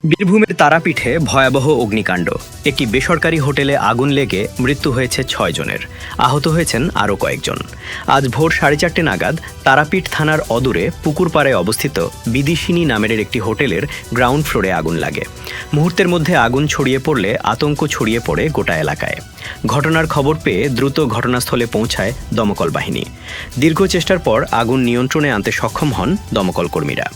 বীরভূমের তারাপীঠে ভয়াবহ অগ্নিকাণ্ড। একটি বেসরকারি হোটেলে আগুন লেগে মৃত্যু হয়েছে ৬ জনের, আহত হয়েছেন আরও কয়েকজন। আজ ভোর 4:30 নাগাদ তারাপীঠ থানার অদূরে পুকুরপাড়ে অবস্থিত বিদিশিনী নামের একটি হোটেলের গ্রাউন্ড ফ্লোরে আগুন লাগে। মুহূর্তের মধ্যে আগুন ছড়িয়ে পড়লে আতঙ্ক ছড়িয়ে পড়ে গোটা এলাকায়। ঘটনার খবর পেয়ে দ্রুত ঘটনাস্থলে পৌঁছায় দমকল বাহিনী। দীর্ঘ চেষ্টার পর আগুন নিয়ন্ত্রণে আনতে সক্ষম হন দমকল কর্মীরা।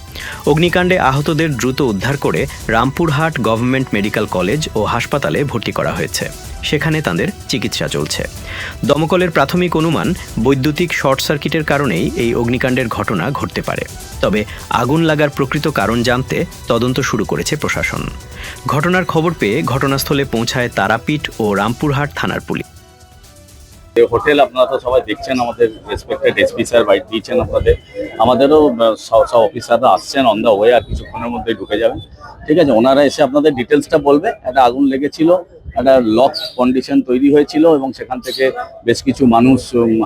অগ্নিকাণ্ডে আহতদের দ্রুত উদ্ধার করে রামপুরহাট গভর্নমেন্ট মেডিকেল কলেজ ও হাসপাতালে ভর্তি করা হয়েছে। সেখানে তাদের চিকিৎসা চলছে। দমকলের প্রাথমিক অনুমান, বৈদ্যুতিক শর্ট সার্কিটের কারণেই এই অগ্নিকাণ্ডের ঘটনা ঘটতে পারে। তবে আগুন লাগার প্রকৃত কারণ জানতে তদন্ত শুরু করেছে প্রশাসন। ঘটনার খবর পেয়ে ঘটনাস্থলে পৌঁছায় তারাপীঠ ও রামপুরহাট থানার পুলিশ। হোটেল আপনারা তো সবাই দেখছেন, আমাদের রেসপেক্টেড এসপি স্যার বাইট দিয়েছেন আপনাদের, আমাদেরও সব অফিসাররা আসছেন অন দ্য ওয়ে, আর কিছুক্ষণের মধ্যে ঢুকে যাবেন। ঠিক আছে, ওনারা এসে আপনাদের ডিটেলসটা বলবে। একটা আগুন লেগেছিল, একটা লক কন্ডিশন তৈরি হয়েছিল এবং সেখান থেকে বেশ কিছু মানুষ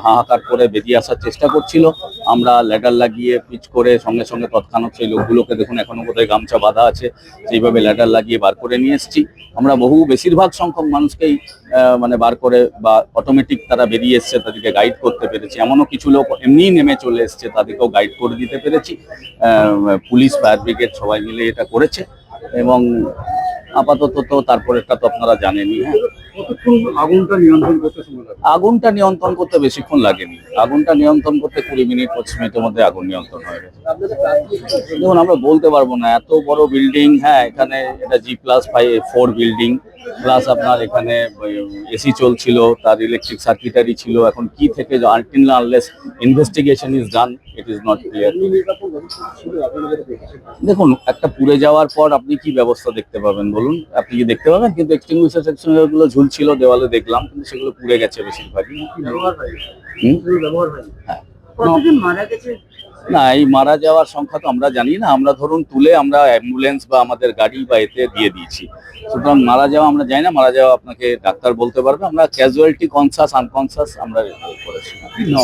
হাহাকার করে বেরিয়ে আসার চেষ্টা করছিল। আমরা ল্যাডার লাগিয়ে পিচ করে সঙ্গে সঙ্গে তৎক্ষণাৎ সেই লোকগুলোকে, দেখুন এখনো বোধহয় গামছা বাঁধা আছে, সেইভাবে ল্যাডার লাগিয়ে বার করে নিয়ে এসেছি। আমরা বেশিরভাগ সংখ্যক মানুষকেই বার করে বা অটোমেটিক তারা বেরিয়ে এসছে, তাদেরকে গাইড করতে পেরেছি। এমনও কিছু লোক এমনিই নেমে চলে এসছে, তাদেরকেও গাইড করে দিতে পেরেছি। পুলিশ, ফায়ার ব্রিগেড সবাই মিলে এটা করেছে এবং আপাতত তো তারপরেটা তো আপনারা জানেনই। আগুনটা নিয়ন্ত্রণ করতে বেশিক্ষণ লাগেনি। আগুনটা নিয়ন্ত্রণ করতে 20 মিনিট 25 মিনিটের মধ্যে আগুন নিয়ন্ত্রণ হয়ে গেছে। দেখুন, আমরা বলতে পারবো না, এত বড় বিল্ডিং। হ্যাঁ, এখানে এটা G+4 বিল্ডিং, প্লাস আপনার এখানে এসি চলছিল, তার ইলেকট্রিক সার্কিটারি ছিল। এখন কি থেকে unless investigation is done, it is not clear. দেখুন, একটা পুড়ে যাওয়ার পর আপনি কি ব্যবস্থা দেখতে পাবেন বলুন? আপনি কি দেখতে পাবেন? কিন্তু এক্সটিংগুইশার গুলো ঝুলছিল দেওয়ালে, দেখলাম, কিন্তু সেগুলো পুড়ে গেছে বেশিরভাগই। না, এই মারা যাওয়ার সংখ্যা তো আমরা জানি না। আমরা ধরুন তুলে আমরা অ্যাম্বুলেন্স বা আমাদের গাড়ি বা এতে দিয়ে দিয়েছি। সুতরাং মারা যাওয়া আমরা জানি না। মারা যাওয়া আপনাকে ডাক্তার বলতে পারবে। আমরা ক্যাজুয়ালিটি, কনসাস, আনকনসাস আমরা করেছি।